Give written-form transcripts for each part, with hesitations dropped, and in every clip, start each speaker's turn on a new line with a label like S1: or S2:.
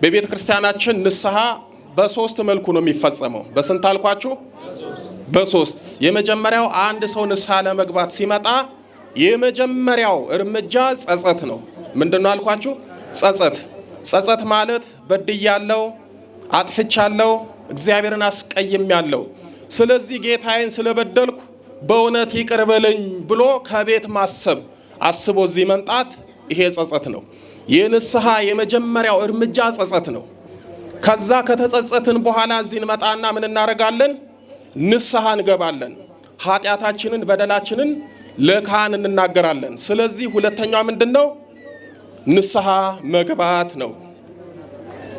S1: በቤተ ክርስቲያናችን ንስሐ በሶስት መልኩ ነው የሚፈጸመው። በስንት አልኳችሁ? በሶስት። የመጀመሪያው አንድ ሰው ንስሐ ለመግባት ሲመጣ የመጀመሪያው እርምጃ ጸጸት ነው። ምንድነው አልኳችሁ? ጸጸት። ጸጸት ማለት በድያለሁ፣ አጥፍቻለሁ፣ እግዚአብሔርን አስቀይሜያለሁ፣ ስለዚህ ጌታዬን ስለበደልኩ በእውነት ይቅር በለኝ ብሎ ከቤት ማሰብ፣ አስቦ እዚህ መምጣት፣ ይሄ ጸጸት ነው። የንስሐ የመጀመሪያው እርምጃ ጸጸት ነው። ከዛ ከተጸጸትን በኋላ እዚህ እንመጣና ምን እናደርጋለን? ንስሐ እንገባለን። ኃጢአታችንን በደላችንን ለካህን እንናገራለን። ስለዚህ ሁለተኛው ምንድነው? ንስሐ መግባት ነው።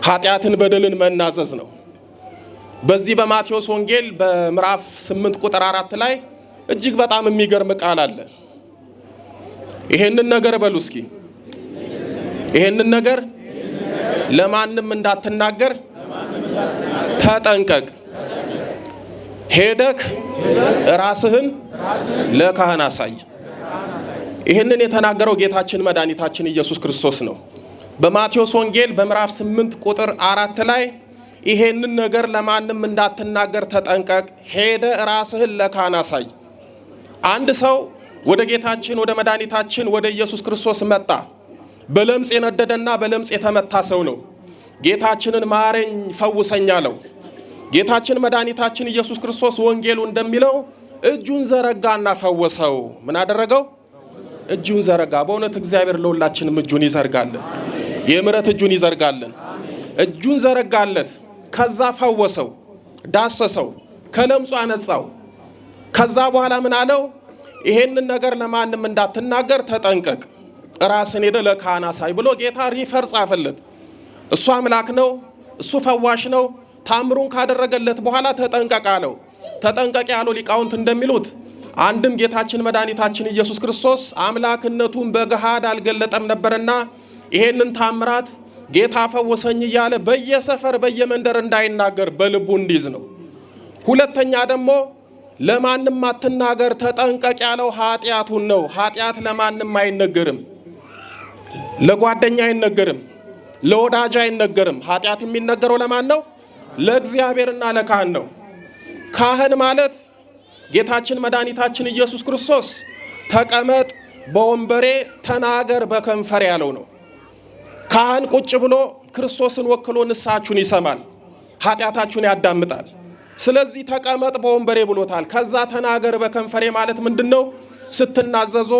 S1: ኃጢአትን በደልን መናዘዝ ነው። በዚህ በማቴዎስ ወንጌል በምዕራፍ 8 ቁጥር 4 ላይ እጅግ በጣም የሚገርም ቃል አለ። ይሄንን ነገር በሉ እስኪ። ይሄንን ነገር ለማንም እንዳትናገር ተጠንቀቅ፣ ሄደክ ራስህን ለካህን አሳይ። ይሄንን የተናገረው ጌታችን መድኃኒታችን ኢየሱስ ክርስቶስ ነው። በማቴዎስ ወንጌል በምዕራፍ 8 ቁጥር 4 ላይ ይሄንን ነገር ለማንም እንዳትናገር ተጠንቀቅ፣ ሄደ ራስህን ለካህን አሳይ። አንድ ሰው ወደ ጌታችን ወደ መድኃኒታችን ወደ ኢየሱስ ክርስቶስ መጣ። በለምጽ የነደደና በለምጽ የተመታ ሰው ነው። ጌታችንን ማረኝ ፈውሰኝ አለው። ጌታችን መድኃኒታችን ኢየሱስ ክርስቶስ ወንጌሉ እንደሚለው እጁን ዘረጋና ፈወሰው። ምን አደረገው? እጁን ዘረጋ። በእውነት እግዚአብሔር ለሁላችንም እጁን ይዘርጋልን፣ የምሕረት እጁን ይዘርጋልን። እጁን ዘረጋለት፣ ከዛ ፈወሰው፣ ዳሰሰው፣ ከለምጹ አነጻው። ከዛ በኋላ ምን አለው? ይሄንን ነገር ለማንም እንዳትናገር ተጠንቀቅ፣ ራስን ሄደ ለካህን አሳይ ብሎ ጌታ ሪፈር ጻፈለት። እሱ አምላክ ነው፣ እሱ ፈዋሽ ነው። ታምሩን ካደረገለት በኋላ ተጠንቀቅ አለው። ተጠንቀቅ ያለው ሊቃውንት እንደሚሉት አንድም ጌታችን መድኃኒታችን ኢየሱስ ክርስቶስ አምላክነቱን በገሃድ አልገለጠም ነበርና ይሄንን ታምራት ጌታ ፈወሰኝ እያለ በየሰፈር በየመንደር እንዳይናገር በልቡ እንዲይዝ ነው። ሁለተኛ ደግሞ ለማንም አትናገር ተጠንቀቅ ያለው ኃጢአቱን ነው። ኃጢአት ለማንም አይነገርም፣ ለጓደኛ አይነገርም፣ ለወዳጅ አይነገርም። ኃጢአት የሚነገረው ለማን ነው? ለእግዚአብሔርና ለካህን ነው። ካህን ማለት ጌታችን መድኃኒታችን ኢየሱስ ክርስቶስ ተቀመጥ በወንበሬ ተናገር በከንፈር ያለው ነው። ካህን ቁጭ ብሎ ክርስቶስን ወክሎ ንስሐችሁን ይሰማል፣ ኃጢአታችሁን ያዳምጣል። ስለዚህ ተቀመጥ በወንበሬ ብሎታል። ከዛ ተናገር በከንፈሬ ማለት ምንድነው? ስትናዘዙ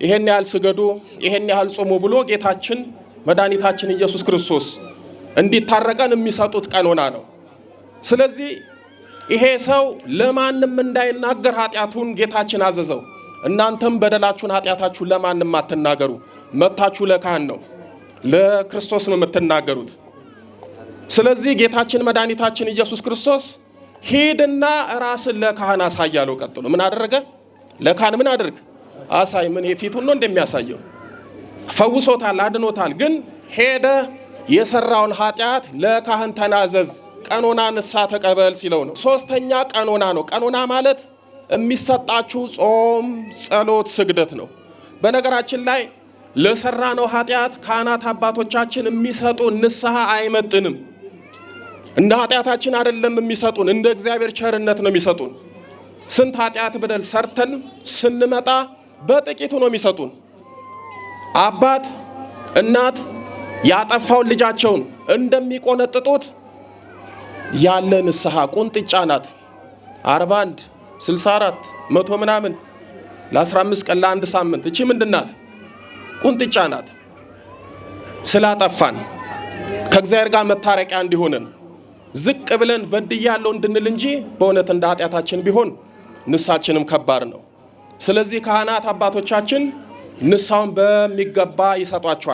S1: ይሄን ያህል ስገዱ፣ ይሄን ያህል ጾሙ ብሎ ጌታችን መድኃኒታችን ኢየሱስ ክርስቶስ እንዲታረቀን የሚሰጡት ቀኖና ነው። ስለዚህ ይሄ ሰው ለማንም እንዳይናገር ኃጢአቱን ጌታችን አዘዘው። እናንተም በደላችሁን ኃጢአታችሁን ለማንም አትናገሩ፣ መታችሁ ለካህን ነው ለክርስቶስ ነው የምትናገሩት። ስለዚህ ጌታችን መድኃኒታችን ኢየሱስ ክርስቶስ ሂድና ራስን ለካህን አሳይ አለው። ቀጥሎ ምን አደረገ? ለካህን ምን አድርግ? አሳይ። ምን የፊቱን ነው እንደሚያሳየው? ፈውሶታል፣ አድኖታል። ግን ሄደ የሰራውን ኃጢአት ለካህን ተናዘዝ፣ ቀኖና ንስሐ ተቀበል ሲለው ነው። ሶስተኛ ቀኖና ነው። ቀኖና ማለት የሚሰጣችሁ ጾም፣ ጸሎት፣ ስግደት ነው። በነገራችን ላይ ለሰራነው ኃጢአት ካህናት አባቶቻችን የሚሰጡ ንስሐ አይመጥንም። እንደ ኃጢአታችን አይደለም የሚሰጡን፣ እንደ እግዚአብሔር ቸርነት ነው የሚሰጡን። ስንት ኃጢአት በደል ሰርተን ስንመጣ በጥቂቱ ነው የሚሰጡን። አባት እናት ያጠፋውን ልጃቸውን እንደሚቆነጥጡት ያለ ንስሐ ቁንጥጫ ናት። 41 64 100 ምናምን ለ15 ቀን ለአንድ ሳምንት እቺ ምንድናት? ቁንጥጫ ናት። ስላጠፋን ከእግዚአብሔር ጋር መታረቂያ እንዲሆነን ዝቅ ብለን በድያለሁ እንድንል እንጂ በእውነት እንደ ኃጢአታችን ቢሆን ንስሐችንም ከባድ ነው። ስለዚህ ካህናት አባቶቻችን ንስሐውን በሚገባ ይሰጧቸዋል።